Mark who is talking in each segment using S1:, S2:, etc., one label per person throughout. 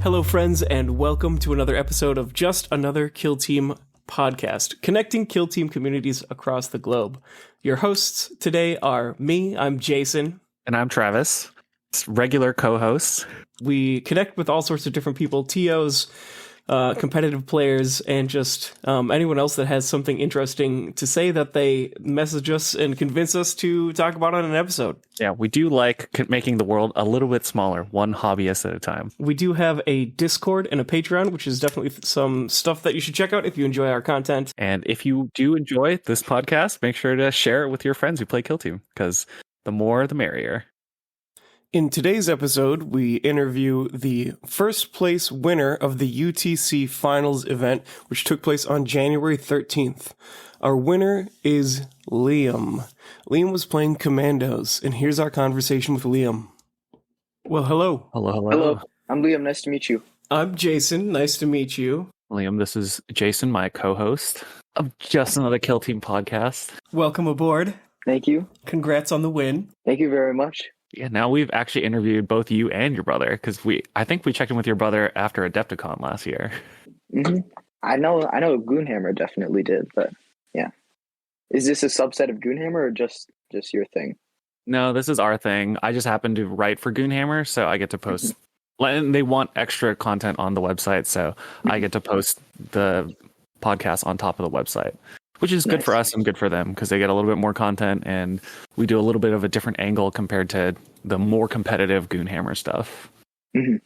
S1: Hello, friends, and welcome to another episode of Just Another Killteam Podcast, connecting kill team communities across the globe. Your hosts today are me, I'm Jason.
S2: And I'm Travis, regular co-host.
S1: We connect with all sorts of different people, TOs, competitive players, and just anyone else that has something interesting to say that they message us and convince us to talk about on an episode.
S2: Yeah, we do like making the world a little bit smaller, one hobbyist at a time.
S1: We do have a Discord and a Patreon, which is definitely some stuff that you should check out if you enjoy our content.
S2: And if you do enjoy this podcast, make sure to share it with your friends who play Kill Team, because the more, the merrier.
S1: In today's episode, we interview the first place winner of the UTC Finals event, which took place on January 13th. Our winner is Liam. Liam was playing Kommandos, and here's our conversation with Liam. Well, hello.
S3: Hello. I'm Liam. Nice to meet you.
S1: I'm Jason. Nice to meet you.
S2: Liam, this is Jason, my co-host of Just Another Kill Team Podcast.
S1: Welcome aboard.
S3: Thank you.
S1: Congrats on the win.
S3: Thank you very much.
S2: Yeah, now we've actually interviewed both you and your brother, because I think we checked in with your brother after Adepticon last year.
S3: Mm-hmm. I know Goonhammer definitely did, but yeah. Is this a subset of Goonhammer or just your thing?
S2: No, this is our thing. I just happen to write for Goonhammer, so I get to post. And they want extra content on the website, so I get to post the podcast on top of the website, which is good for us and good for them, because they get a little bit more content, and we do a little bit of a different angle compared to the more competitive Goonhammer stuff.
S3: Mm-hmm.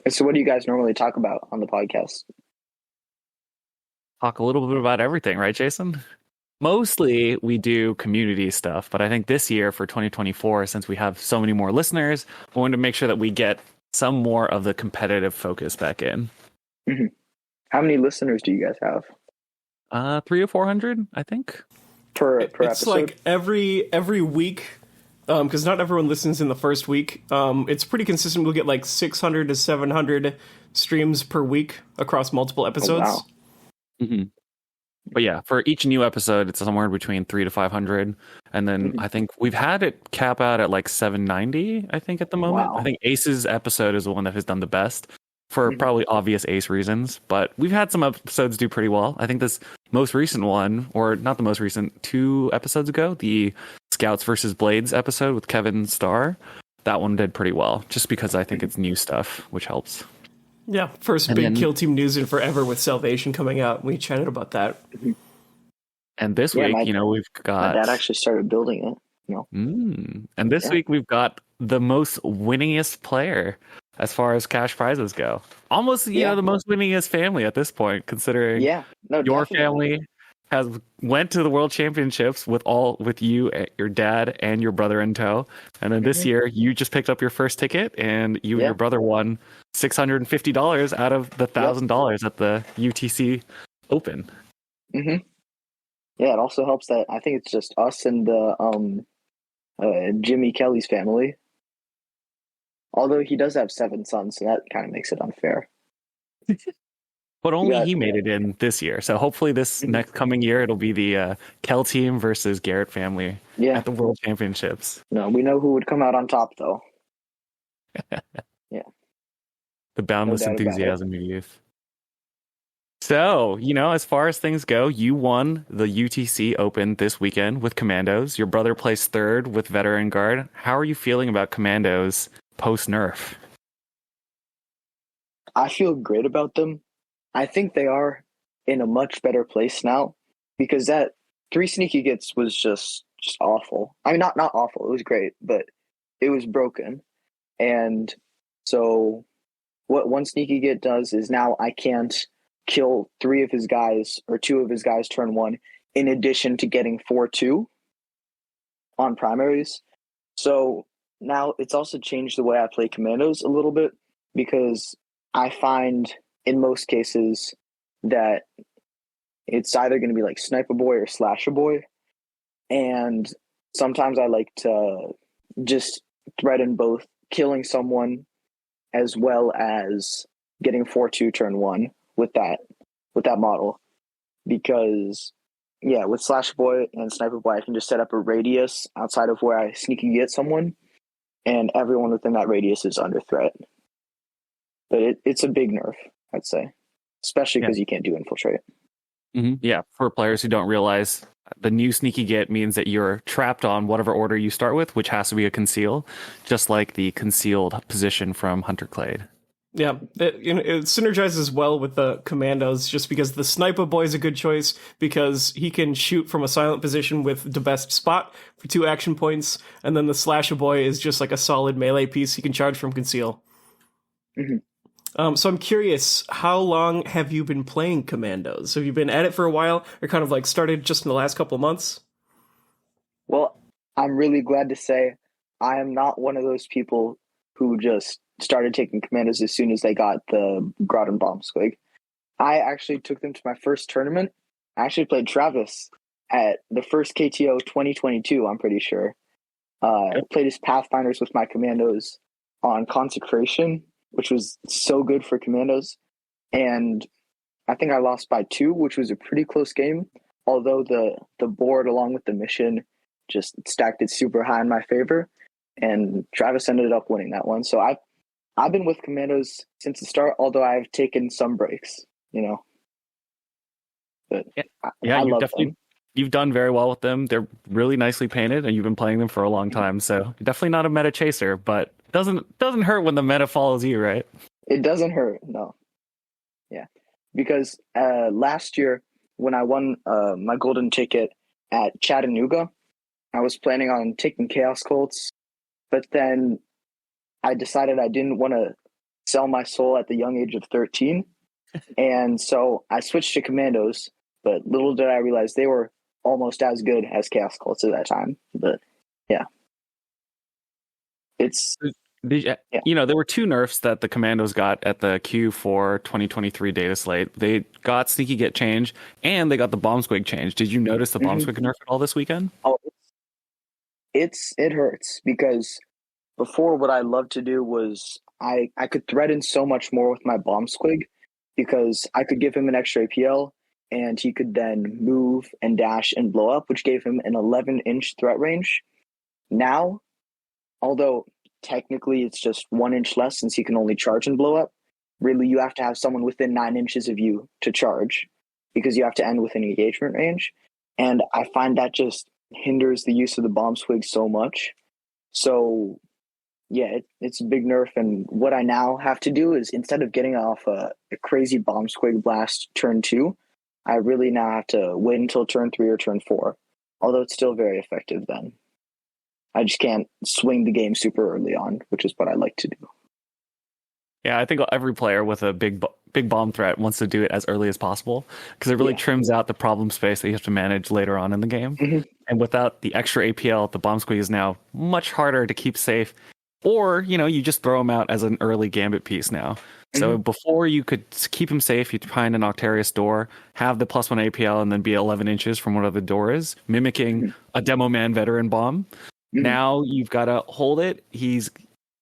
S3: So what do you guys normally talk about on the podcast?
S2: Talk a little bit about everything, right, Jason? Mostly we do community stuff, but I think this year for 2024, since we have so many more listeners, we wanted to make sure that we get some more of the competitive focus back in.
S3: Mm-hmm. How many listeners do you guys have?
S2: 300 or 400, I think.
S3: Per
S1: it's
S3: episode?
S1: Like every week, because not everyone listens in the first week. It's pretty consistent. We'll get like 600 to 700 streams per week across multiple episodes.
S3: Oh, wow.
S2: Mm-hmm. But yeah, for each new episode, it's somewhere between 300 to 500. And then I think we've had it cap out at like 790, I think, at the moment.
S3: Wow.
S2: I think Ace's episode is the one that has done the best, for probably obvious Ace reasons. But we've had some episodes do pretty well. I think this most recent one, or not the most recent, 2 episodes ago, the Scouts versus Blades episode with Kevin Starr, that one did pretty well, just because I think it's new stuff, which helps.
S1: Yeah, first big Kill Team news in forever with Salvation coming out. We chatted about that.
S2: And this week, we've got...
S3: My dad actually started building it.
S2: And this week, we've got the most winningest player as far as cash prizes go. Almost, the most winningest family at this point, considering your
S3: definitely.
S2: family went to the World Championships with you, your dad, and your brother in tow. And then this year, you just picked up your first ticket, and you and your brother won $650 out of the $1,000 at the UTC Open.
S3: Mm-hmm. Yeah, it also helps that I think it's just us and the Jimmy Kelly's family. Although he does have 7 sons, so that kind of makes it unfair.
S2: But only he made it in this year. So hopefully this next coming year, it'll be the Kell team versus Garrett family at the World Championships.
S3: No, we know who would come out on top, though. Yeah.
S2: The boundless enthusiasm of youth. So, as far as things go, you won the UTC Open this weekend with Kommandos. Your brother placed 3rd with Veteran Guard. How are you feeling about Kommandos post-nerf?
S3: I feel great about them. I think they are in a much better place now, because that 3 sneaky gets was just awful. I mean, not awful. It was great, but it was broken. And so what 1 sneaky get does is now I can't kill 3 of his guys or 2 of his guys turn 1, in addition to getting 4-2 on primaries. So now it's also changed the way I play Kommandos a little bit, because I find in most cases that it's either going to be like Sniper Boy or Slasher Boy. And sometimes I like to just threaten both killing someone as well as getting 4-2 turn 1 with that model, because with Slasher Boy and Sniper Boy I can just set up a radius outside of where I sneaky get someone, and everyone within that radius is under threat. But it's a big nerf, I'd say, especially because you can't do infiltrate.
S2: Yeah, for players who don't realize, the new sneaky get means that you're trapped on whatever order you start with, which has to be a conceal, just like the concealed position from Hunter Clade.
S1: Yeah, it synergizes well with the Kommandos just because the Sniper Boy is a good choice because he can shoot from a silent position with the best spot for 2 action points, and then the Slasher Boy is just like a solid melee piece he can charge from conceal. So I'm curious, how long have you been playing Kommandos? Have you been at it for a while, or kind of like started just in the last couple of months?
S3: Well, I'm really glad to say I am not one of those people who just started taking Kommandos as soon as they got the Grot and Bomb Squig. I actually took them to my first tournament. I actually played Travis at the first KTO 2022, I'm pretty sure. I played his Pathfinders with my Kommandos on Consecration, which was so good for Kommandos. And I think I lost by 2, which was a pretty close game. Although the board, along with the mission, just stacked it super high in my favor. And Travis ended up winning that one. So I've been with Kommandos since the start, although I've taken some breaks, But I love them.
S2: You've done very well with them. They're really nicely painted, and you've been playing them for a long time. So you're definitely not a meta chaser, but it doesn't hurt when the meta follows you, right?
S3: It doesn't hurt, no. Yeah, because last year when I won my golden ticket at Chattanooga, I was planning on taking Chaos Colts, but then I decided I didn't want to sell my soul at the young age of 13. And so I switched to Kommandos, but little did I realize they were almost as good as Chaos Colts at that time. But yeah.
S2: There were 2 nerfs that the Kommandos got at the Q4 2023 data slate. They got Sneaky Get change, and they got the Bomb Squig change. Did you notice the Bomb Squig nerf at all this weekend?
S3: Oh, it hurts because before, what I loved to do was I could threaten so much more with my Bomb Squig because I could give him an extra APL and he could then move and dash and blow up, which gave him an 11-inch threat range. Now, although technically it's just 1 inch less since he can only charge and blow up, really you have to have someone within 9 inches of you to charge because you have to end with an engagement range. And I find that just hinders the use of the Bomb Squig so much. So yeah, it's a big nerf, and what I now have to do is instead of getting off a crazy Bomb Squig blast turn 2, I really now have to wait until turn 3 or turn 4, although it's still very effective then. I just can't swing the game super early on, which is what I like to do.
S2: Yeah, I think every player with a big bomb threat wants to do it as early as possible because it really trims out the problem space that you have to manage later on in the game. And without the extra APL, the Bomb Squig is now much harder to keep safe. Or, you just throw him out as an early gambit piece now. So before you could keep him safe, you'd find an Octarius door, have the +1 APL, and then be 11 inches from whatever the door is, mimicking a Demo Man veteran bomb. Now you've got to hold it.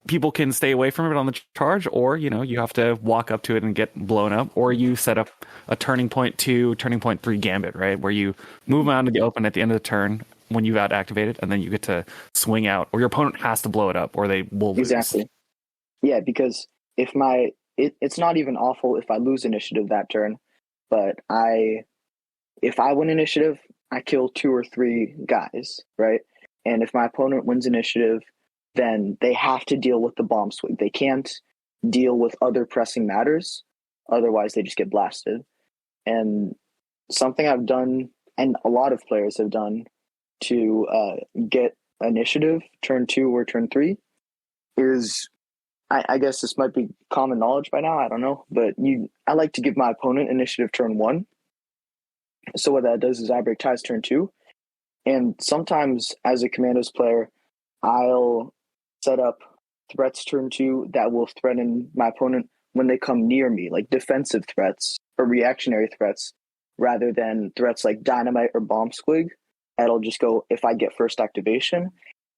S2: People can stay away from it on the charge, or, you have to walk up to it and get blown up, or you set up a turning point 2, turning point 3 gambit, right? Where you move out to the open at the end of the turn when you've activated, and then you get to swing out, or your opponent has to blow it up, or they will lose.
S3: Exactly. Yeah, because if it's not even awful if I lose initiative that turn, but if I win initiative, I kill 2 or 3 guys, right? And if my opponent wins initiative, then they have to deal with the Bomb Squig. They can't deal with other pressing matters, otherwise they just get blasted. And something I've done, and a lot of players have done, to get initiative turn 2 or turn 3 is, I guess this might be common knowledge by now, I don't know, but I like to give my opponent initiative turn 1. So what that does is I break ties turn 2, and sometimes as a Kommandos player, I'll set up threats turn 2 that will threaten my opponent when they come near me, like defensive threats or reactionary threats, rather than threats like Dynamite or Bomb Squig. That'll just go if I get first activation.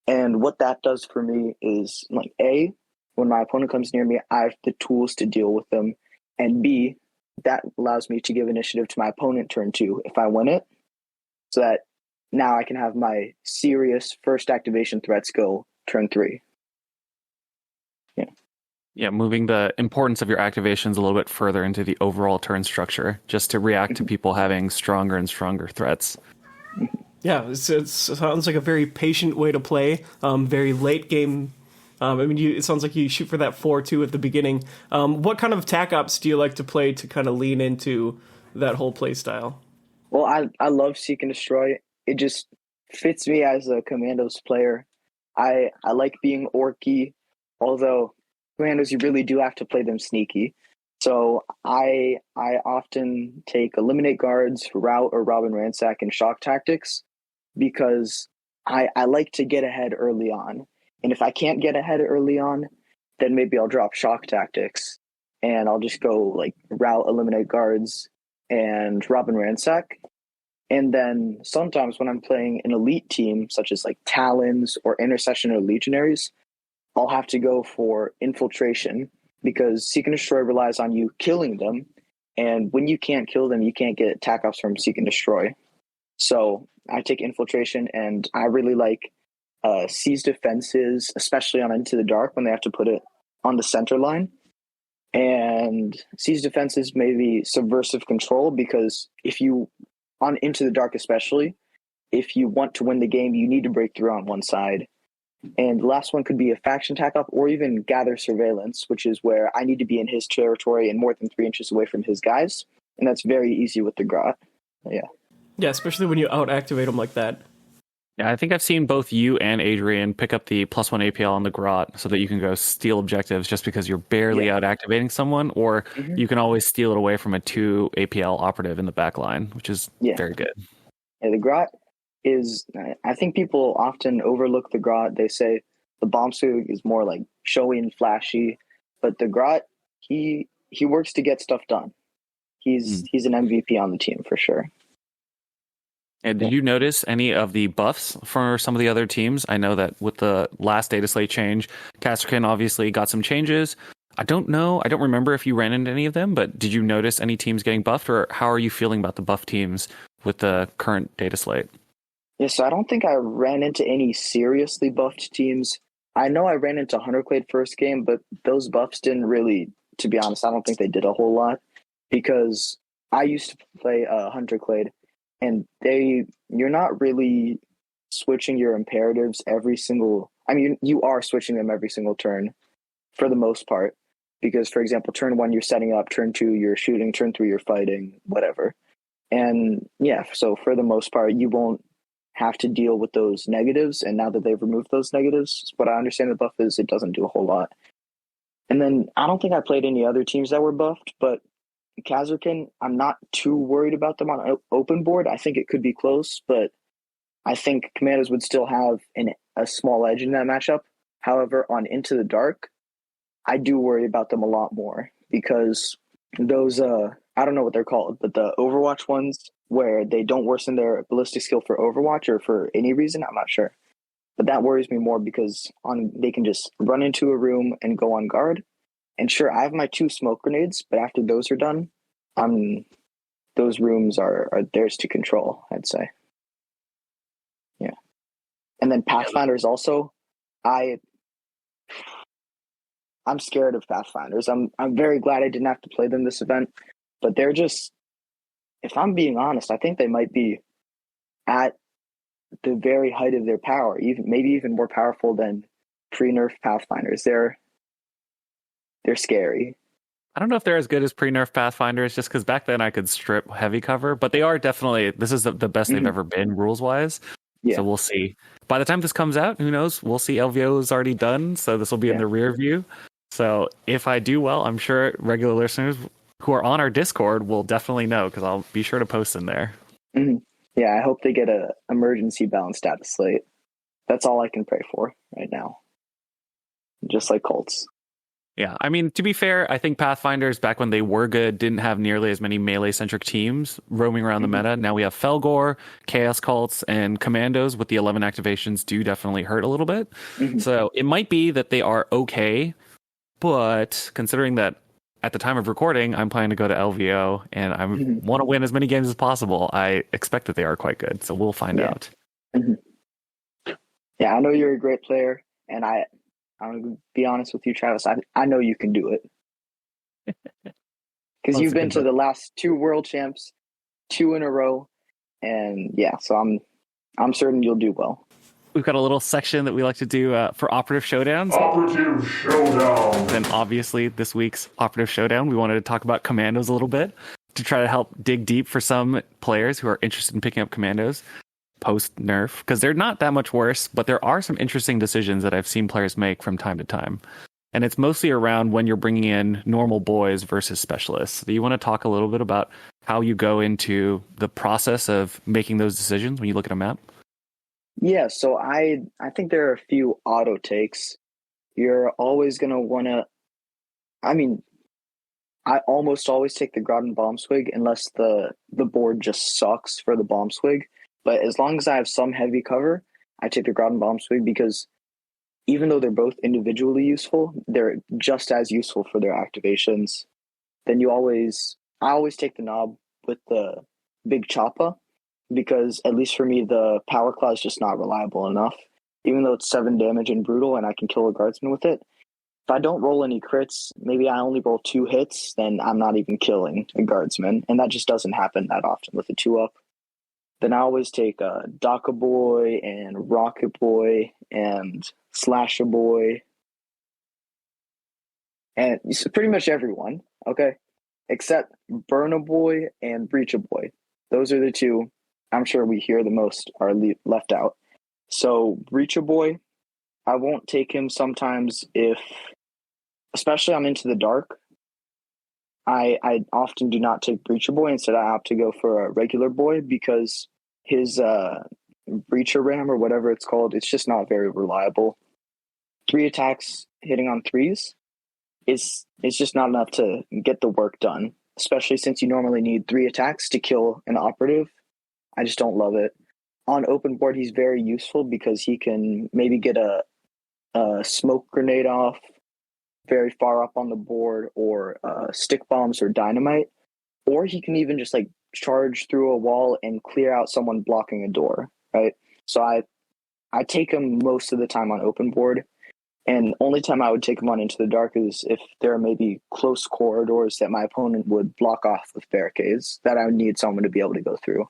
S3: And what that does for me is, like, A, when my opponent comes near me, I have the tools to deal with them. And B, that allows me to give initiative to my opponent turn 2 if I win it. So that now I can have my serious first activation threats go turn 3.
S2: Yeah, moving the importance of your activations a little bit further into the overall turn structure, just to react to people having stronger and stronger threats.
S1: Yeah, it sounds like a very patient way to play. Very late game. It sounds like you shoot for that 4-2 at the beginning. What kind of attack ops do you like to play to kind of lean into that whole play style?
S3: Well, I love Seek and Destroy. It just fits me as a Kommandos player. I like being orky, although Kommandos, you really do have to play them sneaky. So I often take Eliminate Guards, Route, or Rob and Ransack and Shock Tactics because I like to get ahead early on. And if I can't get ahead early on, then maybe I'll drop Shock Tactics and I'll just go like Route, Eliminate Guards, and Rob and Ransack. And then sometimes when I'm playing an elite team, such as like Talons or Intercession or Legionaries, I'll have to go for Infiltration because Seek and Destroy relies on you killing them. And when you can't kill them, you can't get attack offs from Seek and Destroy. So I take Infiltration, and I really like Seize Defenses, especially on Into the Dark when they have to put it on the center line. And Seize Defenses maybe Subversive Control because if you, on Into the Dark especially, if you want to win the game, you need to break through on one side. And the last one could be a Faction Attack Up or even Gather Surveillance, which is where I need to be in his territory and more than 3 inches away from his guys. And that's very easy with the Grot. Yeah.
S1: Yeah, especially when you out-activate them like that.
S2: Yeah, I think I've seen both you and Adrian pick up the +1 APL on the Grot so that you can go steal objectives just because you're barely out-activating someone, or you can always steal it away from a 2 APL operative in the back line, which is very good.
S3: Yeah, the Grot is, I think people often overlook the Grot. They say the Bomb Suit is more like showy and flashy, but the Grot, he works to get stuff done. He's an MVP on the team for sure.
S2: And did you notice any of the buffs for some of the other teams? I know that with the last data slate change, Casterkin obviously got some changes. I don't remember if you ran into any of them, but did you notice any teams getting buffed, or how are you feeling about the buff teams with the current data slate?
S3: Yeah, so I don't think I ran into any seriously buffed teams. I know I ran into Hunterclade first game, but those buffs didn't really, to be honest, I don't think they did a whole lot because I used to play Hunterclade, and you're not really switching your imperatives every single. I mean, you are switching them every single turn for the most part because, for example, turn 1 you're setting up, turn 2 you're shooting, turn 3 you're fighting, whatever. And yeah, so for the most part, you won't have to deal with those negatives. And now that they've removed those negatives, what I understand the buff is, it doesn't do a whole lot. And then I don't think I played any other teams that were buffed, but Kazarkin, I'm not too worried about them on open board. I think it could be close, but I think Kommandos would still have a small edge in that matchup. However, on Into the Dark, I do worry about them a lot more because those, I don't know what they're called, but the Overwatch ones where they don't worsen their ballistic skill for Overwatch or for any reason, I'm not sure. But that worries me more because they can just run into a room and go on guard. And sure, I have my 2 smoke grenades, but after those are done, those rooms are theirs to control, I'd say. Yeah. And then Pathfinders also, I'm scared of Pathfinders. I'm very glad I didn't have to play them this event, but they're just, if I'm being honest, I think they might be at the very height of their power, maybe even more powerful than pre-nerf Pathfinders. They're scary.
S2: I don't know if they're as good as pre-nerf Pathfinders, just because back then I could strip heavy cover, but they are definitely, this is the best they've ever been rules-wise. Yeah. So we'll see. By the time this comes out, who knows? We'll see. LVO is already done, so this will be in the rear view. So if I do well, I'm sure regular listeners who are on our Discord will definitely know, because I'll be sure to post in there.
S3: Mm-hmm. Yeah, I hope they get a emergency balanced data slate. That's all I can pray for right now. Just like Colts.
S2: Yeah, I mean, to be fair, I think Pathfinders, back when they were good, didn't have nearly as many melee-centric teams roaming around the meta. Now we have Felgor, Chaos Cults, and Kommandos with the 11 activations do definitely hurt a little bit. So it might be that they are okay, but considering that at the time of recording, I'm planning to go to LVO, and I want to win as many games as possible, I expect that they are quite good. So we'll find out.
S3: Yeah, I know you're a great player, and I'm gonna be honest with you, Travis. I know you can do it because you've been to the last 2 world champs, 2 in a row, and yeah. So I'm certain you'll do well.
S2: We've got a little section that we like to do for Operative Showdowns.
S4: Operative Showdown.
S2: Then obviously this week's Operative Showdown, we wanted to talk about Kommandos a little bit to try to help dig deep for some players who are interested in picking up Kommandos post-nerf, because they're not that much worse, but there are some interesting decisions that I've seen players make from time to time. And it's mostly around when you're bringing in normal boys versus specialists. Do you want to talk a little bit about how you go into the process of making those decisions when you look at a map?
S3: Yeah, so I think there are a few auto takes. You're always going to want to, I almost always take the Groudon Bomb Swig unless the board just sucks for the Bomb Swig. But as long as I have some heavy cover, I take the Groudon Bomb Swig because even though they're both individually useful, they're just as useful for their activations. Then I always take the Knob with the Big Choppa, because at least for me, the Power Claw is just not reliable enough. Even though it's 7 damage and brutal and I can kill a guardsman with it, if I don't roll any crits, maybe I only roll 2 hits, then I'm not even killing a guardsman. And that just doesn't happen that often with a 2-up. Then I always take Daka Boy and Rocket Boy and Slasher Boy. And pretty much everyone, okay? Except Burna Boy and Breacher Boy. Those are the 2 I'm sure we hear the most are left out. So Breacher Boy, I won't take him sometimes if, especially I'm into the dark. I often do not take Breacher Boy. Instead, I opt to go for a regular boy because his Breacher Ram or whatever it's called, it's just not very reliable. 3 attacks hitting on 3s is just not enough to get the work done, especially since you normally need 3 attacks to kill an operative. I just don't love it. On open board, he's very useful because he can maybe get a smoke grenade off very far up on the board, or stick bombs or dynamite, or he can even just like charge through a wall and clear out someone blocking a door, right? So I take him most of the time on open board, and only time I would take him on Into the Dark is if there are maybe close corridors that my opponent would block off with barricades that I would need someone to be able to go through.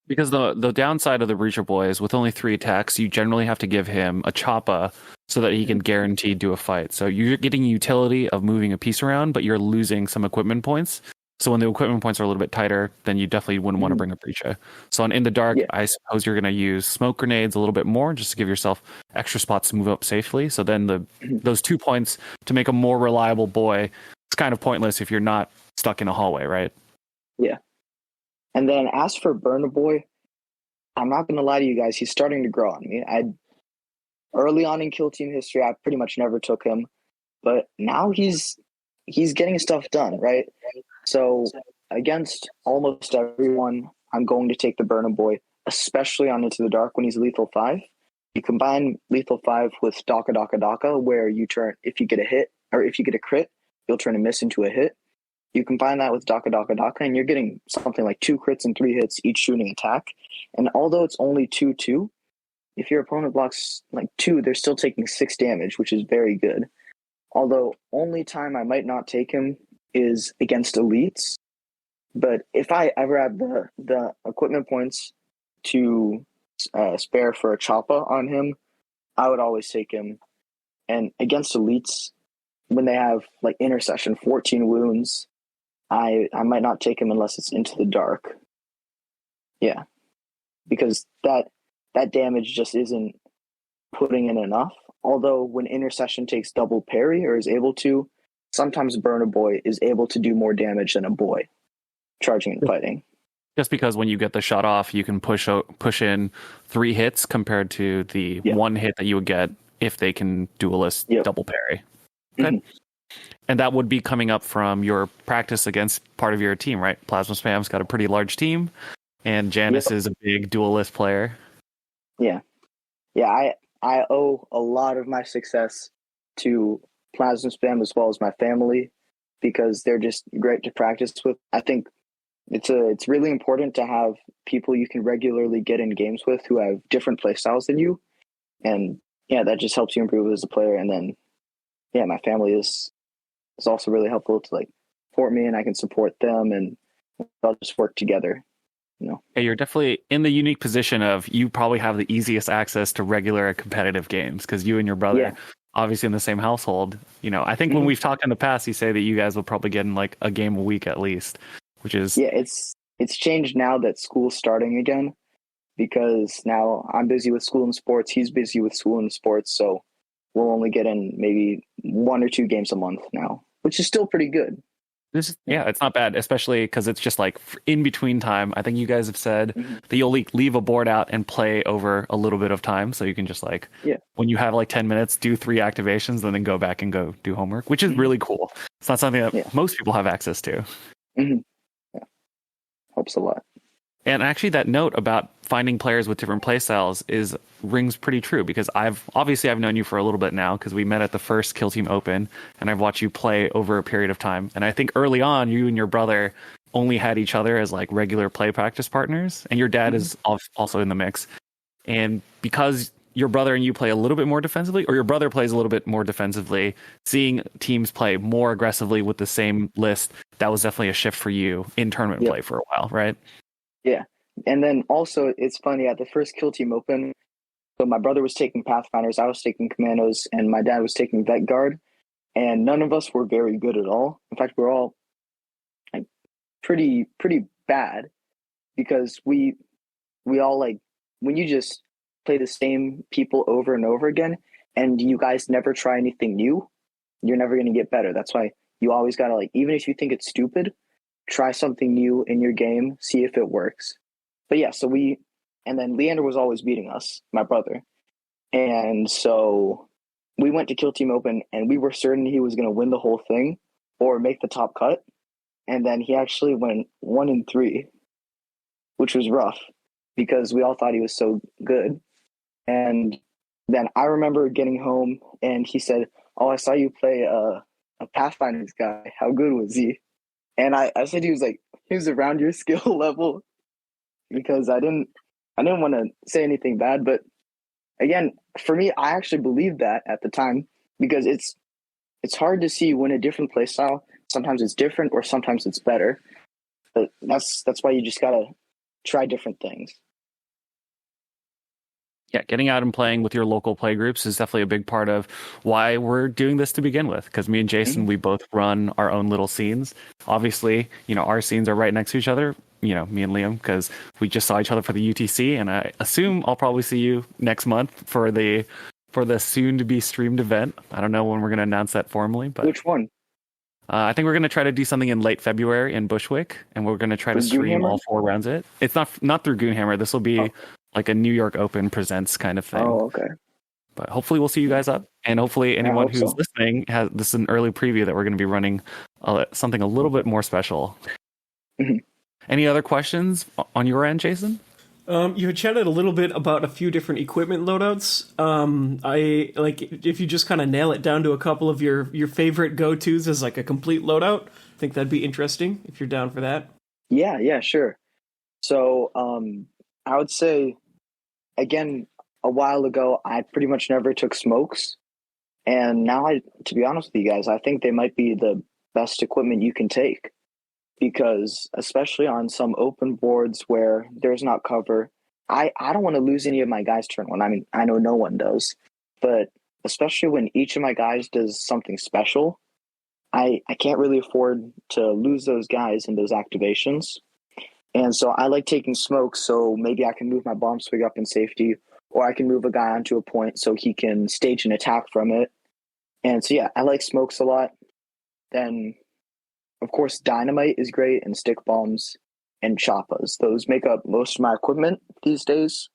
S2: Because the downside of the Breacher Boy is with only 3 attacks, you generally have to give him a Choppa so that he can guaranteed do a fight. So you're getting utility of moving a piece around, but you're losing some equipment points. So when the equipment points are a little bit tighter, then you definitely wouldn't want to bring a Breacher. So in the dark, I suppose you're going to use smoke grenades a little bit more just to give yourself extra spots to move up safely. So then those 2 points to make a more reliable boy, it's kind of pointless if you're not stuck in a hallway, right?
S3: Yeah. And then as for Burna Boy, I'm not going to lie to you guys, he's starting to grow on me. Early on in Kill Team history, I pretty much never took him, but now he's getting stuff done, right? So against almost everyone, I'm going to take the Burna Boy, especially on Into the Dark when he's Lethal 5. You combine Lethal 5 with Daka Daka Daka, where you turn, if you get a hit, or if you get a crit, you'll turn a miss into a hit. You combine that with Daka Daka Daka, and you're getting something like 2 crits and 3 hits each shooting attack. And although it's only 2-2, if your opponent blocks like 2, they're still taking 6 damage, which is very good. Although only time I might not take him is against elites. But if I ever have the equipment points to spare for a Choppa on him, I would always take him. And against elites, when they have like intercession, 14 wounds, I might not take him unless it's Into the Dark. Yeah. Because that damage just isn't putting in enough. Although when intercession takes double parry or is able to, sometimes Burna Boy is able to do more damage than a boy charging and fighting.
S2: Just because when you get the shot off, you can push in 3 hits compared to the 1 hit that you would get if they can duelist double parry. Okay. Mm-hmm. And that would be coming up from your practice against part of your team, right? Plasma Spam's got a pretty large team, and Janice is a big duelist player.
S3: Yeah. Yeah, I owe a lot of my success to Plasma Spam as well as my family, because they're just great to practice with. I think it's really important to have people you can regularly get in games with who have different play styles than you. And yeah, that just helps you improve as a player. And then, yeah, my family is also really helpful to like support me, and I can support them, and I'll just work together.
S2: Yeah, you're definitely in the unique position of you probably have the easiest access to regular competitive games because you and your brother,
S3: Yeah.
S2: obviously in the same household. I think when we've talked in the past, you say that you guys will probably get in like a game a week at least, which is
S3: Yeah, it's changed now that school's starting again, because now I'm busy with school and sports, he's busy with school and sports, so we'll only get in maybe 1 or 2 games a month now, which is still pretty good.
S2: it's not bad, especially because it's just like in between time. I think you guys have said that you'll leave a board out and play over a little bit of time, so you can just like when you have like 10 minutes, do 3 activations, and then go back and go do homework, which is really cool. It's not something that most people have access to.
S3: Yeah, helps a lot.
S2: And actually, that note about finding players with different play styles rings pretty true, because I've known you for a little bit now because we met at the first Kill Team Open, and I've watched you play over a period of time. And I think early on, you and your brother only had each other as like regular play practice partners, and your dad is also in the mix. And because your brother and you play a little bit more defensively, or your brother plays a little bit more defensively, seeing teams play more aggressively with the same list, that was definitely a shift for you in tournament play for a while, right?
S3: Yeah. And then also, it's funny, at the first Kill Team Open, so my brother was taking Pathfinders, I was taking Kommandos, and my dad was taking Vet Guard, and none of us were very good at all. In fact, we're all like pretty bad, because we all like, when you just play the same people over and over again, and you guys never try anything new, you're never going to get better. That's why you always got to, like, even if you think it's stupid, try something new in your game, see if it works. But yeah, and then Leander was always beating us, my brother. And so we went to Kill Team Open, and we were certain he was going to win the whole thing or make the top cut. And then he actually went 1-3, which was rough because we all thought he was so good. And then I remember getting home, and he said, "Oh, I saw you play a Pathfinders guy. How good was he?" And I said he was around your skill level, because I didn't want to say anything bad. But again, for me, I actually believed that at the time, because it's hard to see when a different play style, sometimes it's different or sometimes it's better. But that's why you just got to try different things.
S2: Yeah, getting out and playing with your local play groups is definitely a big part of why we're doing this to begin with. Because me and Jason, we both run our own little scenes. Obviously, our scenes are right next to each other. Me and Liam, because we just saw each other for the UTC, and I assume I'll probably see you next month for the soon to be streamed event. I don't know when we're going to announce that formally, but
S3: Which one?
S2: I think we're going to try to do something in late February in Bushwick, and we're going to try to stream all 4 rounds of it. It's not through Goonhammer. This will be like a New York Open presents kind of thing.
S3: Oh, okay.
S2: But hopefully we'll see you guys up, and hopefully anyone who's listening has this is an early preview that we're going to be running something a little bit more special. Any other questions on your end, Jason?
S1: You had chatted a little bit about a few different equipment loadouts. I like if you just kind of nail it down to a couple of your favorite go-tos as like a complete loadout. I think that'd be interesting if you're down for that.
S3: Yeah, sure. So I would say, again, a while ago, I pretty much never took smokes. And now, to be honest with you guys, I think they might be the best equipment you can take. Because especially on some open boards where there's not cover, I don't want to lose any of my guys turn one. I mean, I know no one does. But especially when each of my guys does something special, I can't really afford to lose those guys in those activations. And so I like taking smokes, so maybe I can move my bomb swig up in safety, or I can move a guy onto a point so he can stage an attack from it. And so, yeah, I like smokes a lot. Then, of course, dynamite is great, and stick bombs and choppas. Those make up most of my equipment these days.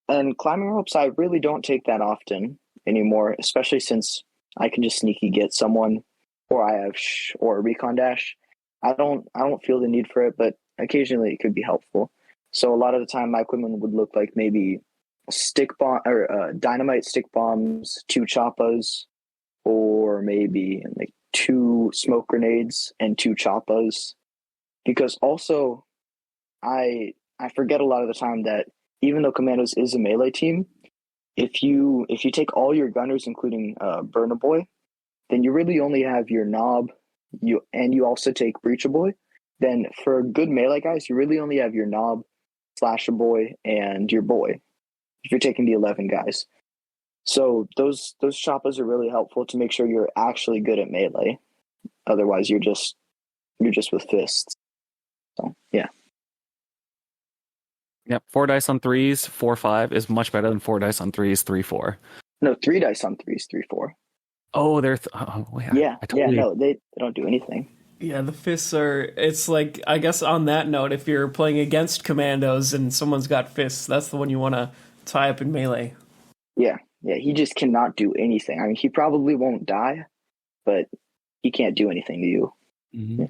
S3: And climbing ropes, I really don't take that often anymore, especially since I can just sneaky get someone, or I have or a recon dash. I don't feel the need for it, but occasionally it could be helpful. So a lot of the time, my equipment would look like maybe stick bomb or dynamite, stick bombs, 2 choppas, or maybe like 2 smoke grenades and 2 choppas. Because also, I forget a lot of the time that even though Kommandos is a melee team, if you take all your gunners, including Burner Boy, then you really only have your Knob. You also take Breacher Boy. Then for good melee guys, you really only have your Knob, Slasher Boy, and your Boy. If you're taking the 11 guys, so those choppas are really helpful to make sure you're actually good at melee. Otherwise, you're just with fists. So yeah.
S2: Yep, 4 dice on 3s, 4-5 is much better than 4 dice on 3s, 3-4.
S3: No, 3 dice on 3s, 3-4.
S2: Oh, they're
S3: Yeah, no, they don't do anything.
S1: Yeah, the fists are. It's like, I guess on that note, if you're playing against Kommandos and someone's got fists, that's the one you want to tie up in melee.
S3: Yeah, he just cannot do anything. I mean, he probably won't die, but he can't do anything to you.
S2: Mm-hmm. Yeah.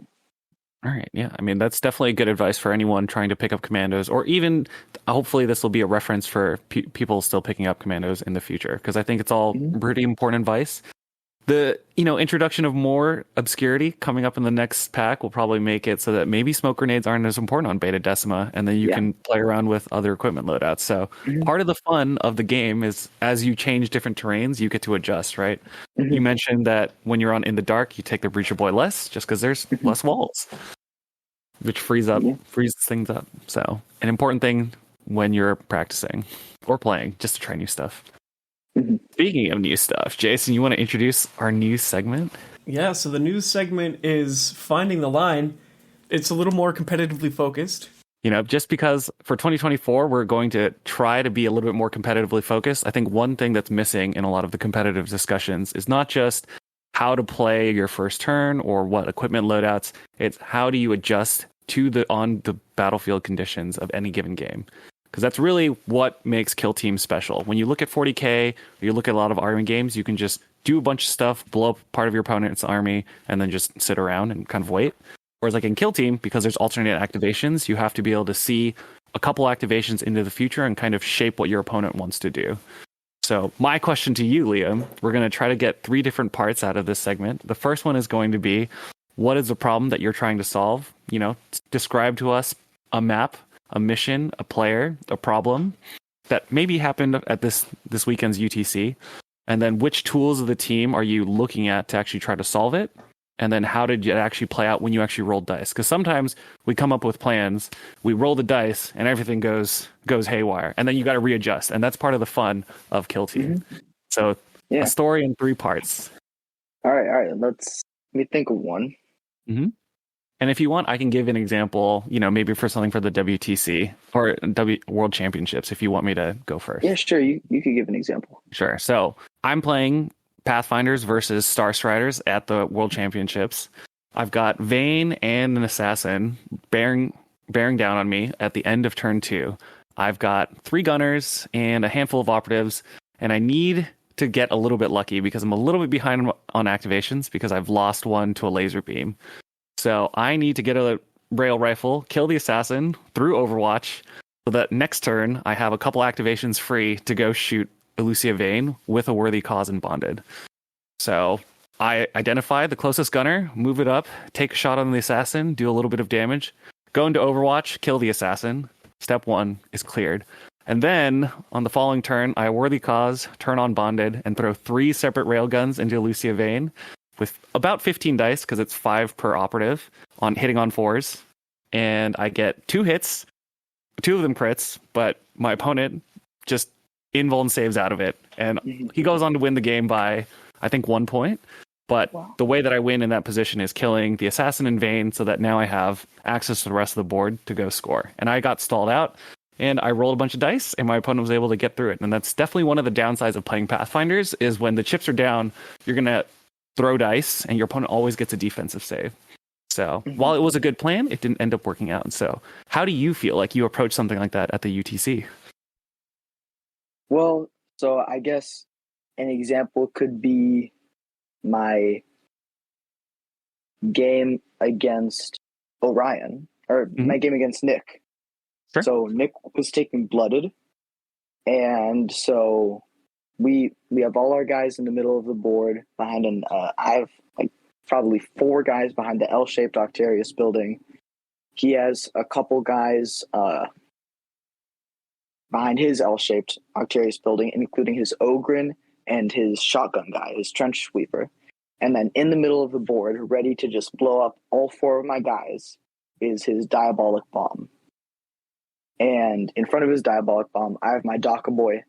S2: All right, yeah. I mean, that's definitely good advice for anyone trying to pick up Kommandos, or even hopefully this will be a reference for people still picking up Kommandos in the future, because I think it's all pretty important advice. The introduction of more obscurity coming up in the next pack will probably make it so that maybe smoke grenades aren't as important on Beta Decima, and then you can play around with other equipment loadouts. So part of the fun of the game is as you change different terrains, you get to adjust, right? You mentioned that when you're on In the Dark, you take the Breacher Boy less just because there's less walls, which frees things up. So an important thing when you're practicing or playing, just to try new stuff. Speaking of new stuff, Jason, you want to introduce our news segment?
S1: Yeah, so the news segment is Finding the Line. It's a little more competitively focused.
S2: Just because for 2024, we're going to try to be a little bit more competitively focused. I think one thing that's missing in a lot of the competitive discussions is not just how to play your first turn or what equipment loadouts. It's how do you adjust to the battlefield conditions of any given game. Because that's really what makes Kill Team special. When you look at 40K, or you look at a lot of army games, you can just do a bunch of stuff, blow up part of your opponent's army, and then just sit around and kind of wait. Whereas like in Kill Team, because there's alternate activations, you have to be able to see a couple activations into the future and kind of shape what your opponent wants to do. So my question to you, Liam, we're going to try to get 3 different parts out of this segment. The first one is going to be, what is the problem that you're trying to solve? Describe to us a map, a mission, a player, a problem that maybe happened at this weekend's UTC, and then which tools of the team are you looking at to actually try to solve it, and then how did it actually play out when you actually rolled dice? Because sometimes we come up with plans, we roll the dice, and everything goes haywire, and then you got to readjust, and that's part of the fun of Kill Team. So a story in 3 parts.
S3: All right. Let me think of one.
S2: And if you want, I can give an example, maybe for something for the WTC or World Championships, if you want me to go first.
S3: Yeah, sure. You could give an example.
S2: Sure. So I'm playing Pathfinders versus Star Striders at the World Championships. I've got Vayne and an Assassin bearing down on me at the end of turn 2. I've got 3 gunners and a handful of operatives, and I need to get a little bit lucky because I'm a little bit behind on activations because I've lost one to a laser beam. So I need to get a rail rifle, kill the assassin through Overwatch, so that next turn I have a couple activations free to go shoot Elucia Vayne with a worthy cause and bonded. So I identify the closest gunner, move it up, take a shot on the assassin, do a little bit of damage, go into Overwatch, kill the assassin. Step 1 is cleared. And then on the following turn, I worthy cause, turn on bonded, and throw 3 separate railguns into Elucia Vayne, with about 15 dice, because it's 5 per operative, on hitting on 4s. And I get 2 hits, 2 of them crits, but my opponent just invuln saves out of it. And he goes on to win the game by, I think, 1 point. But the way that I win in that position is killing the assassin in Vayne, so that now I have access to the rest of the board to go score. And I got stalled out, and I rolled a bunch of dice, and my opponent was able to get through it. And that's definitely one of the downsides of playing Pathfinders, is when the chips are down, you're going to throw dice, and your opponent always gets a defensive save. So while it was a good plan, it didn't end up working out. So how do you feel like you approach something like that at the UTC?
S3: Well, so I guess an example could be my game against Orion, or my game against Nick.
S2: Sure.
S3: So Nick was taking blooded, and so we have all our guys in the middle of the board behind an I have probably 4 guys behind the L-shaped Octarius building. He has a couple guys behind his L-shaped Octarius building, including his Ogren and his shotgun guy, his trench sweeper. And then in the middle of the board, ready to just blow up all 4 of my guys, is his Diabolic Bomb. And in front of his Diabolic Bomb, I have my Daka Boy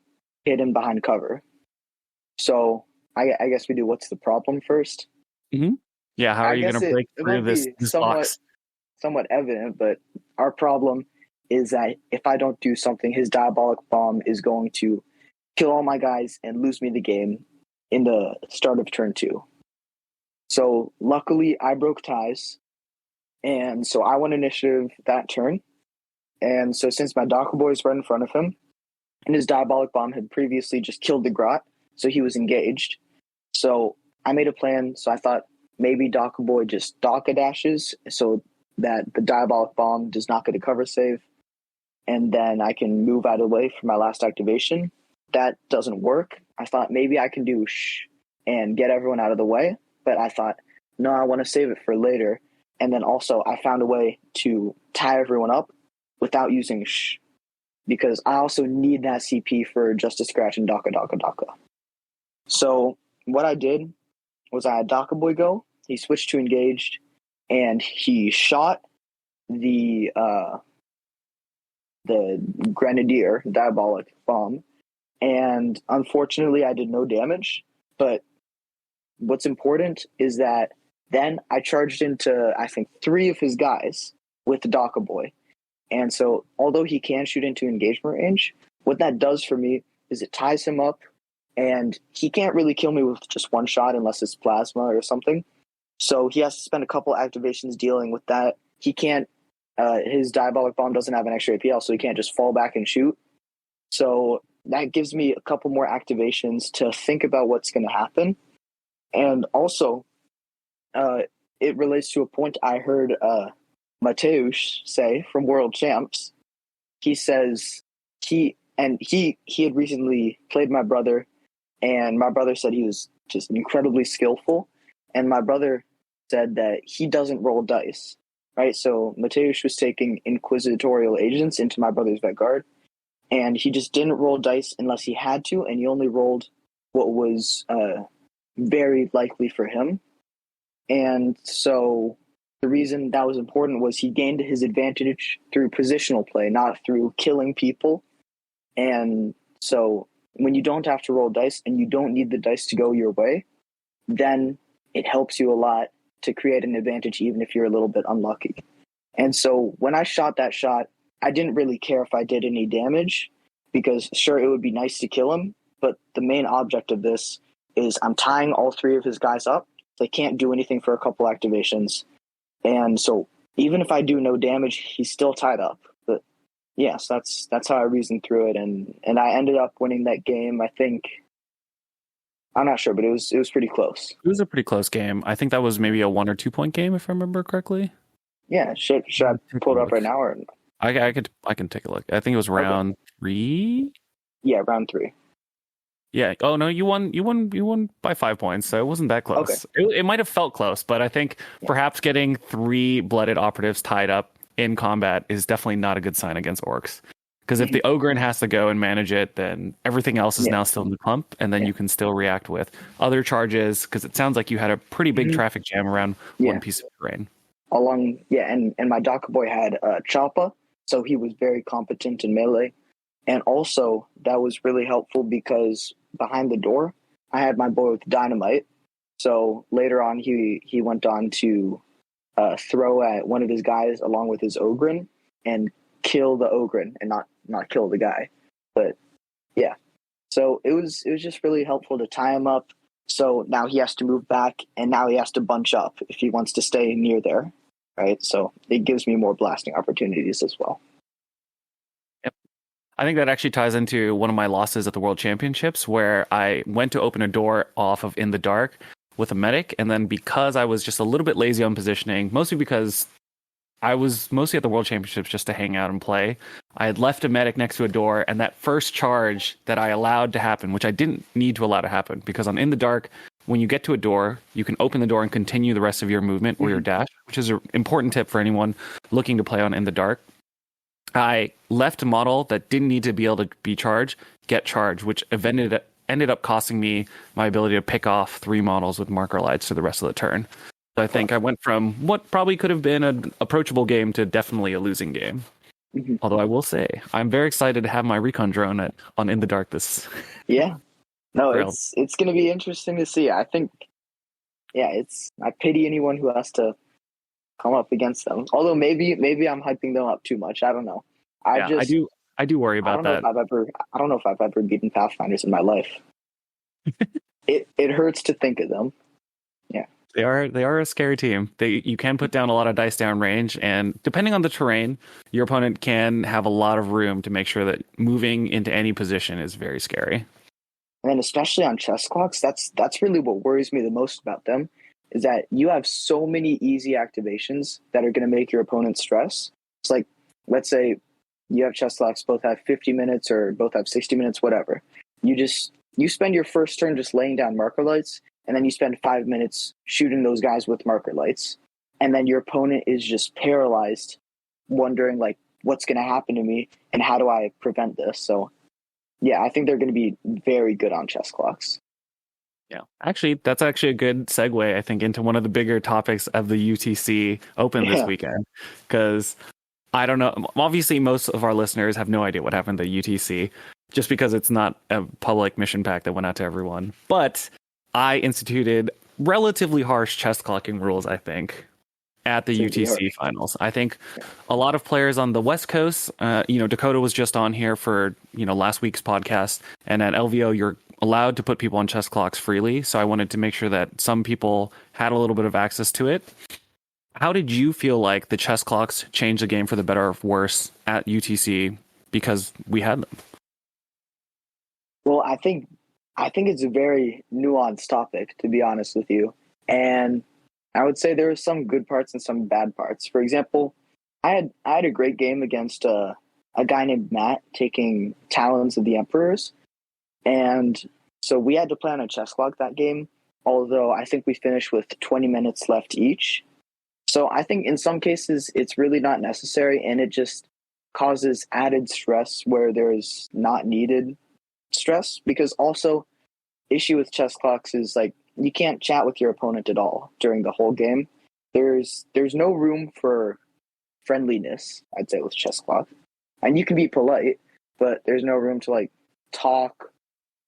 S3: hidden behind cover. So I guess we do what's the problem first?
S2: Mm-hmm. Yeah, how are you going to break through this box?
S3: Somewhat evident, but our problem is that if I don't do something, his Diabolic Bomb is going to kill all my guys and lose me the game in the start of turn 2. So luckily I broke ties, and so I won initiative that turn. And so since my Daka Boy is right in front of him, and his Diabolic Bomb had previously just killed the Grot, so he was engaged. So I made a plan, so I thought maybe Daka Boy just Daka dashes so that the Diabolic Bomb does not get a cover save, and then I can move out of the way for my last activation. That doesn't work. I thought maybe I can do shh and get everyone out of the way, but I thought, no, I want to save it for later. And then also I found a way to tie everyone up without using shh, because I also need that CP for Just a Scratch and Daka. So what I did was I had Daka Boy go, he switched to engaged, and he shot the Grenadier, Diabolic Bomb, and unfortunately I did no damage. But what's important is that then I charged into, I think, 3 of his guys with the Daka Boy. And so although he can shoot into engagement range, what that does for me is it ties him up, and he can't really kill me with just one shot unless it's plasma or something. So he has to spend a couple activations dealing with that. He can't, his Diabolic Bomb doesn't have an extra APL, so he can't just fall back and shoot. So that gives me a couple more activations to think about what's going to happen. And also, it relates to a point I heard Mateusz say from World Champs. He says he had recently played my brother, and my brother said he was just incredibly skillful. And my brother said that he doesn't roll dice, right? So Mateusz was taking inquisitorial agents into my brother's vet guard, and he just didn't roll dice unless he had to, and he only rolled what was very likely for him. And so the reason that was important was he gained his advantage through positional play, not through killing people. And so when you don't have to roll dice and you don't need the dice to go your way, then it helps you a lot to create an advantage even if you're a little bit unlucky. And so when I shot that shot, I didn't really care if I did any damage, because sure, it would be nice to kill him, but the main object of this is I'm tying all 3 of his guys up. They can't do anything for a couple activations. And so even if I do no damage, he's still tied up. But yes, that's how I reasoned through it. And I ended up winning that game. I think, I'm not sure, but it was pretty close.
S2: It was a pretty close game. I think that was maybe a 1 or 2 point game, if I remember correctly.
S3: Yeah, should I pull it up right now? Or
S2: I can take a look. I think it was round 3.
S3: Yeah, round 3.
S2: Yeah. Oh no, you won by 5 points, so it wasn't that close. Okay. It might have felt close, but I think perhaps getting 3 blooded operatives tied up in combat is definitely not a good sign against orcs. Because if the Ogren has to go and manage it, then everything else is now still in the pump, and then you can still react with other charges. Because it sounds like you had a pretty big traffic jam around one piece of terrain.
S3: And my Daka Boy had Choppa, so he was very competent in melee. And also, that was really helpful because behind the door, I had my boy with Dynamite. So later on, he went on to throw at one of his guys along with his Ogren and kill the Ogren and not kill the guy. But yeah, so it was just really helpful to tie him up. So now he has to move back, and now he has to bunch up if he wants to stay near there, right? So it gives me more blasting opportunities as well.
S2: I think that actually ties into one of my losses at the World Championships, where I went to open a door off of In the Dark with a medic, and then because I was just a little bit lazy on positioning, mostly because I was mostly at the World Championships just to hang out and play, I had left a medic next to a door, and that first charge that I allowed to happen, which I didn't need to allow to happen, because on In the Dark, when you get to a door, you can open the door and continue the rest of your movement or your dash, which is an important tip for anyone looking to play on In the Dark. I left a model that didn't need to be able to be charged get charged, which ended up costing me my ability to pick off 3 models with marker lights for the rest of the turn. So I think I went from what probably could have been an approachable game to definitely a losing game.
S3: Mhm.
S2: Although I will say, I'm very excited to have my recon drone on In the Dark this.
S3: Yeah. No,
S2: Thrilled.
S3: it's going to be interesting to see. I think, I pity anyone who has to come up against them. Although maybe I'm hyping them up too much. I don't know.
S2: I do worry about that.
S3: I don't know if I've ever beaten Pathfinders in my life. It hurts to think of them. Yeah.
S2: They are a scary team. You can put down a lot of dice down range, and depending on the terrain, your opponent can have a lot of room to make sure that moving into any position is very scary.
S3: And then especially on chess clocks, that's really what worries me the most about them, is that you have so many easy activations that are going to make your opponent stress. It's like, let's say you have chess clocks, both have 50 minutes or both have 60 minutes, whatever. You spend your first turn just laying down marker lights, and then you spend 5 minutes shooting those guys with marker lights. And then your opponent is just paralyzed, wondering, like, what's going to happen to me and how do I prevent this? So, yeah, I think they're going to be very good on chess clocks.
S2: Yeah, actually, that's actually a good segue, I think, into one of the bigger topics of the UTC Open this weekend. Because I don't know, obviously, most of our listeners have no idea what happened at UTC, just because it's not a public mission pack that went out to everyone. But I instituted relatively harsh chess clocking rules, I think, at the UTC finals. I think a lot of players on the West Coast, Dakota was just on here for, last week's podcast. And at LVO, you're allowed to put people on chess clocks freely. So I wanted to make sure that some people had a little bit of access to it. How did you feel like the chess clocks changed the game for the better or worse at UTC because we had them?
S3: Well, I think it's a very nuanced topic, to be honest with you. And I would say there are some good parts and some bad parts. For example, I had a great game against a guy named Matt taking Talons of the Emperors. And so we had to play on a chess clock that game, although I think we finished with 20 minutes left each. So I think in some cases it's really not necessary, and it just causes added stress where there's not needed stress. Because also, issue with chess clocks is, like, you can't chat with your opponent at all during the whole game. There's no room for friendliness, I'd say, with chess clock. And you can be polite, but there's no room to, like, talk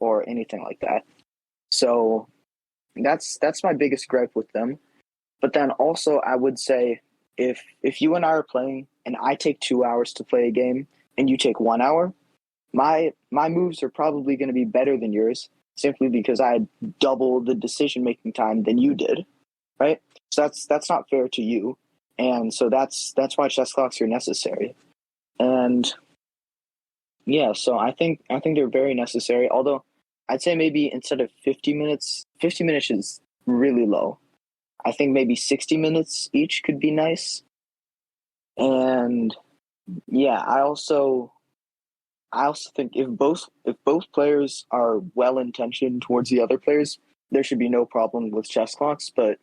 S3: or anything like that. So that's my biggest gripe with them. But then also, I would say, if you and I are playing and I take 2 hours to play a game and you take 1 hour, my moves are probably going to be better than yours, simply because I had double the decision-making time than you did, right? So that's not fair to you. And so that's why chess clocks are necessary. And yeah, so I think they're very necessary. Although I'd say maybe instead of 50 minutes is really low. I think maybe 60 minutes each could be nice. And yeah, I also think if both players are well-intentioned towards the other players, there should be no problem with chess clocks. But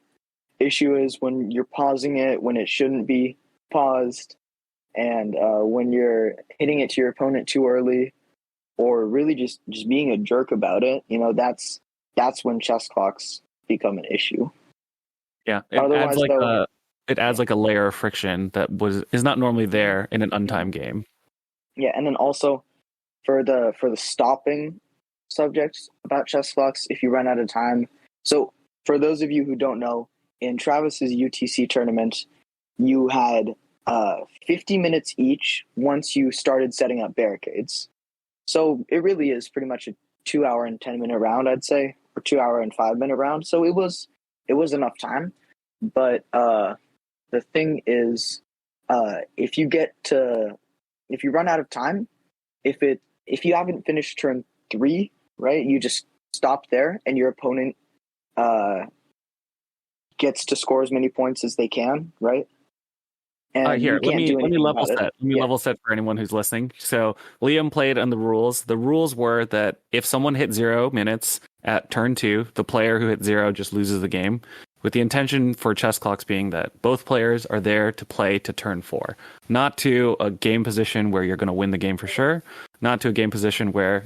S3: issue is when you're pausing it when it shouldn't be paused, and when you're hitting it to your opponent too early, or really just being a jerk about it. That's when chess clocks become an issue.
S2: Yeah, it adds like a layer of friction that is not normally there in an untimed game.
S3: Yeah, and then also for the stopping subjects about chess clocks, if you run out of time. So for those of you who don't know, in Travis's UTC tournament, you had 50 minutes each once you started setting up barricades. So it really is pretty much a 2 hour and 10 minute round, I'd say, or 2 hour and 5 minute round. So it was enough time. But the thing is, if you run out of time, if you haven't finished turn 3, right, you just stop there, and your opponent gets to score as many points as they can, right? And
S2: here, let me level set. Let me level set for anyone who's listening. So Liam played on the rules. The rules were that if someone hit 0 minutes at turn 2, the player who hit 0 just loses the game. with the intention for chess clocks being that both players are there to play to turn 4, not to a game position where you're going to win the game for sure, not to a game position where,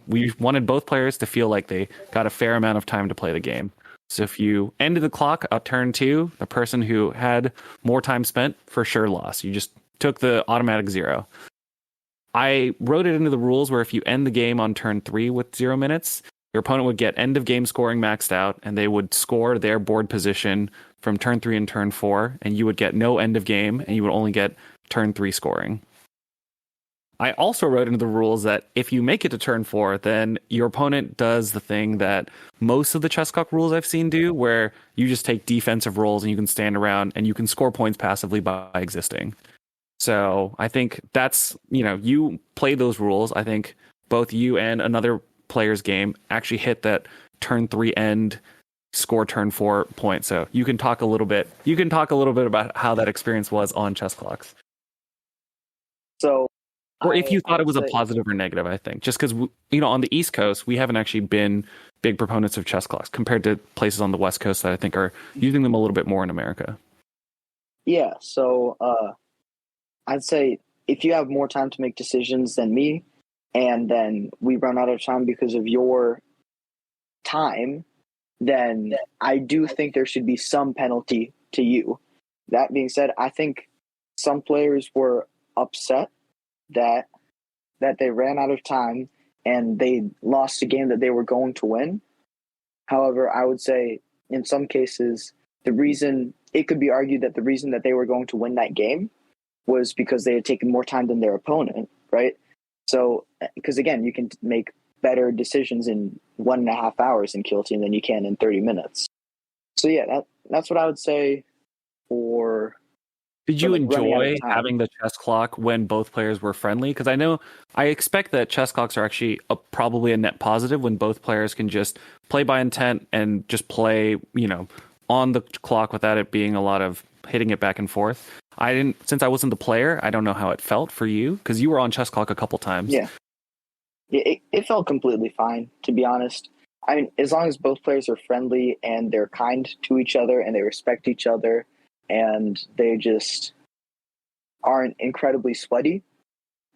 S2: we wanted both players to feel like they got a fair amount of time to play the game. So if you ended the clock at turn 2, the person who had more time spent for sure lost. You just took the automatic 0. I wrote it into the rules where if you end the game on turn 3 with 0 minutes, your opponent would get end of game scoring maxed out, and they would score their board position from turn 3 and turn 4, and you would get no end of game, and you would only get turn 3 scoring. I also wrote into the rules that if you make it to turn 4, then your opponent does the thing that most of the chess clock rules I've seen do, where you just take defensive roles and you can stand around and you can score points passively by existing. So I think that's, you play those rules. I think both you and another player's game actually hit that turn 3 end, score turn 4 point. So you can talk a little bit about how that experience was on chess clocks.
S3: So,
S2: or if you thought it was a positive or negative, I think. Just because, on the East Coast, we haven't actually been big proponents of chess clocks compared to places on the West Coast that I think are using them a little bit more in America.
S3: Yeah, so I'd say if you have more time to make decisions than me, and then we run out of time because of your time, then I do think there should be some penalty to you. That being said, I think some players were upset that they ran out of time and they lost a game that they were going to win. However, I would say in some cases, it could be argued that the reason that they were going to win that game was because they had taken more time than their opponent, right? So, because again, you can make better decisions in 1.5 hours in Kill Team than you can in 30 minutes. So yeah, that's what I would say for...
S2: Did you enjoy having the chess clock when both players were friendly? Because I expect that chess clocks are actually probably a net positive when both players can just play by intent and just play, on the clock without it being a lot of hitting it back and forth. Since I wasn't the player, I don't know how it felt for you because you were on chess clock a couple times.
S3: Yeah. It felt completely fine, to be honest. I mean, as long as both players are friendly and they're kind to each other and they respect each other, and they just aren't incredibly sweaty,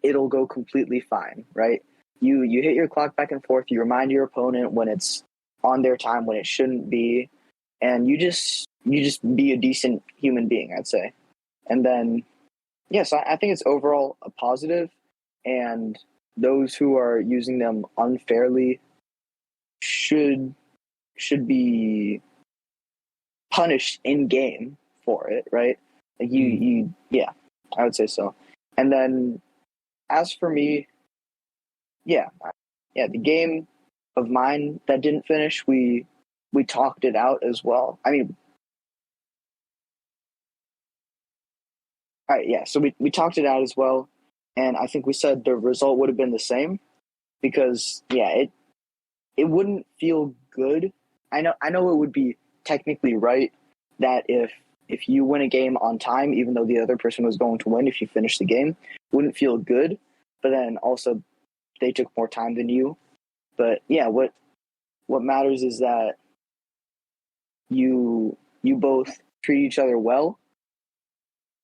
S3: it'll go completely fine, right? You hit your clock back and forth, you remind your opponent when it's on their time, when it shouldn't be, and you just be a decent human being, I'd say. And then, yes, I think it's overall a positive, and those who are using them unfairly should be punished in game for it, right? Like yeah, I would say so. And then, as for me, the game of mine that didn't finish, we talked it out as well. I mean, all right, yeah. So we talked it out as well, and I think we said the result would have been the same because it wouldn't feel good. I know it would be technically right that if you win a game on time, even though the other person was going to win, if you finish the game, wouldn't feel good. But then also they took more time than you. But yeah, what matters is that you both treat each other well.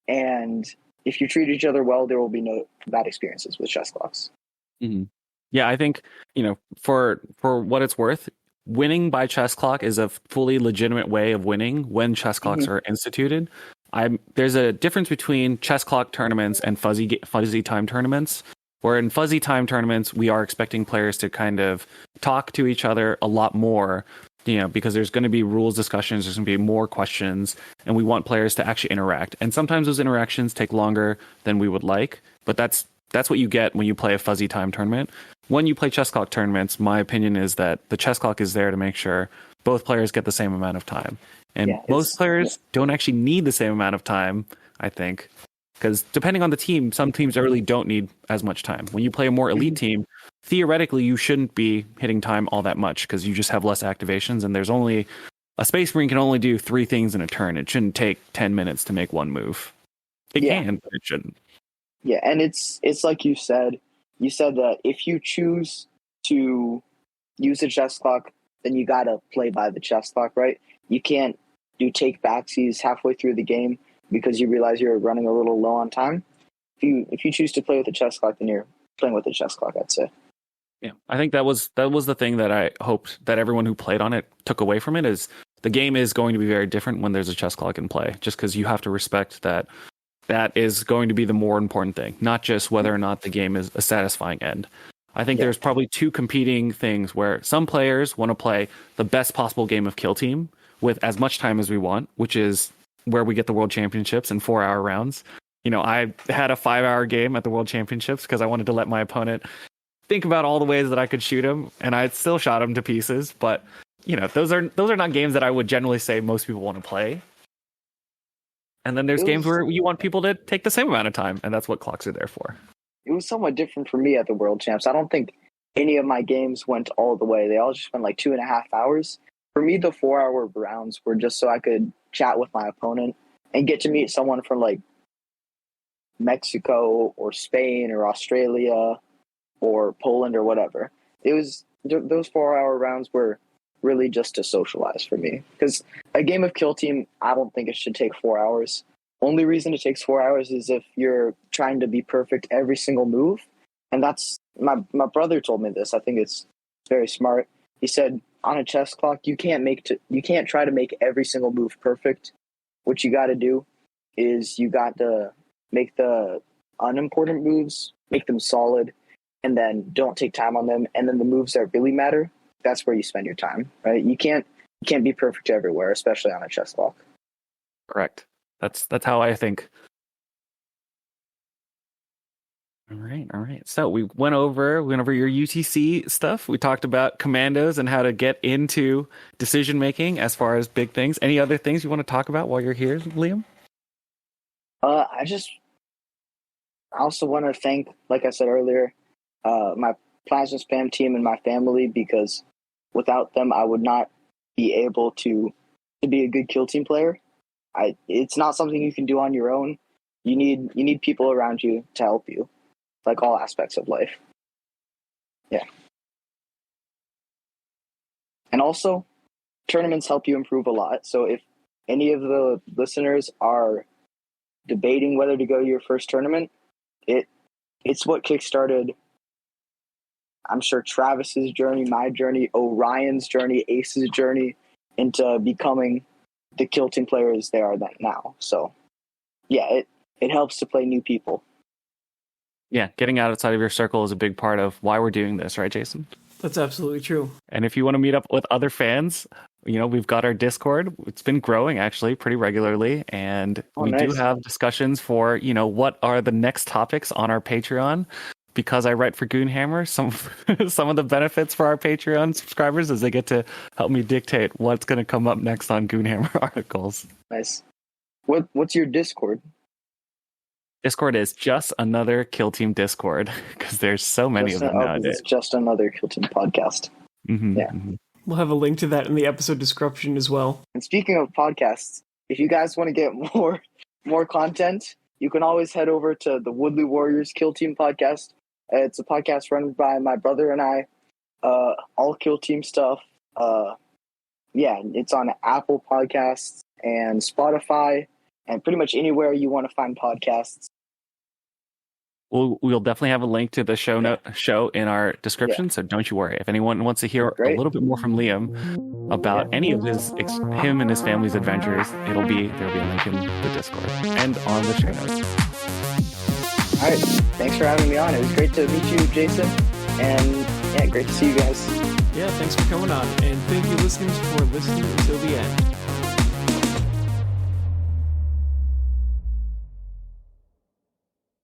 S3: And if you treat each other well, there will be no bad experiences with chess clocks.
S2: Mm-hmm. Yeah, I think, for what it's worth, winning by chess clock is a fully legitimate way of winning when chess clocks are instituted. There's a difference between chess clock tournaments and fuzzy time tournaments, where in fuzzy time tournaments, we are expecting players to kind of talk to each other a lot more, because there's going to be rules discussions, there's going to be more questions, and we want players to actually interact. And sometimes those interactions take longer than we would like, but that's what you get when you play a fuzzy time tournament. When you play chess clock tournaments, my opinion is that the chess clock is there to make sure both players get the same amount of time. And most players don't actually need the same amount of time, I think, because depending on the team, some teams really don't need as much time. When you play a more elite team, theoretically, you shouldn't be hitting time all that much because you just have less activations, and there's only a Space Marine can only do 3 things in a turn. It shouldn't take 10 minutes to make one move. It can, but it shouldn't.
S3: Yeah, and it's like you said that if you choose to use a chess clock, then you gotta play by the chess clock, right? You can't do take backsies halfway through the game because you realize you're running a little low on time. If you choose to play with a chess clock, then you're playing with a chess clock, I'd say.
S2: Yeah, I think that was the thing that I hoped that everyone who played on it took away from it is the game is going to be very different when there's a chess clock in play, just because you have to respect that is going to be the more important thing, not just whether or not the game is a satisfying end. I think there's probably two competing things where some players want to play the best possible game of Kill Team with as much time as we want, which is where we get the World Championships in 4-hour rounds. You know, I had a 5-hour game at the World Championships because I wanted to let my opponent think about all the ways that I could shoot him, and I still shot him to pieces. But you know, those are not games that I would generally say most people want to play. And then there's games where you want people to take the same amount of time, and that's what clocks are there for.
S3: It was somewhat different for me at the World Champs. I don't think any of my games went all the way. They all just went like 2.5 hours. For me, the 4-hour rounds were just so I could chat with my opponent and get to meet someone from like Mexico or Spain or Australia or Poland or whatever. It was those 4-hour rounds were really just to socialize for me, because a game of Kill Team, I don't think it should take 4 hours. Only reason it takes 4 hours is if you're trying to be perfect every single move. And that's my brother told me this. I think it's very smart. He said on a chess clock, you can't try to make every single move perfect. What you got to do is you got to make the unimportant moves, make them solid, and then don't take time on them. And then the moves that really matter, that's where you spend your time, right? You can't be perfect everywhere, especially on a chess clock.
S2: Correct. That's how I think. All right. So we went over your UTC stuff. We talked about Kommandos and how to get into decision making as far as big things. Any other things you want to talk about while you're here, Liam?
S3: I also want to thank, like I said earlier, my Plasma Spam team and my family, because without them, I would not be able to be a good Kill Team player. It's not something you can do on your own. You need people around you to help you, like all aspects of life. Yeah. And also, tournaments help you improve a lot. So if any of the listeners are debating whether to go to your first tournament, it's what kickstarted, I'm sure, Travis's journey, my journey, Orion's journey, Ace's journey into becoming the Kill Team players they are now. So, yeah, it helps to play new people.
S2: Yeah, getting outside of your circle is a big part of why we're doing this, right, Jason?
S1: That's absolutely true.
S2: And if you want to meet up with other fans, you know, we've got our Discord. It's been growing actually pretty regularly, and we do have discussions for, you know, what are the next topics on our Patreon. Because I write for Goonhammer, some of the benefits for our Patreon subscribers is they get to help me dictate what's going to come up next on Goonhammer articles.
S3: Nice. What's your Discord?
S2: Discord is just another Kill Team Discord, because there's so many of them nowadays.
S3: It's just another Kill Team podcast.
S2: Mm-hmm,
S3: yeah.
S2: Mm-hmm.
S1: We'll have a link to that in the episode description as well.
S3: And speaking of podcasts, if you guys want to get more content, you can always head over to the Woodley Warriors Kill Team podcast. It's a podcast run by my brother and I, all Kill Team stuff. It's on Apple Podcasts and Spotify and pretty much anywhere you want to find podcasts.
S2: We'll definitely have a link to the show in our description, so don't you worry. If anyone wants to hear a little bit more from Liam about any of him and his family's adventures, there'll be a link in the Discord and on the show notes.
S3: All right, thanks for having me on. It was great to meet you, Jason, and yeah, great to see you guys.
S1: Yeah, thanks for coming on, and thank you, listeners, for listening until the end.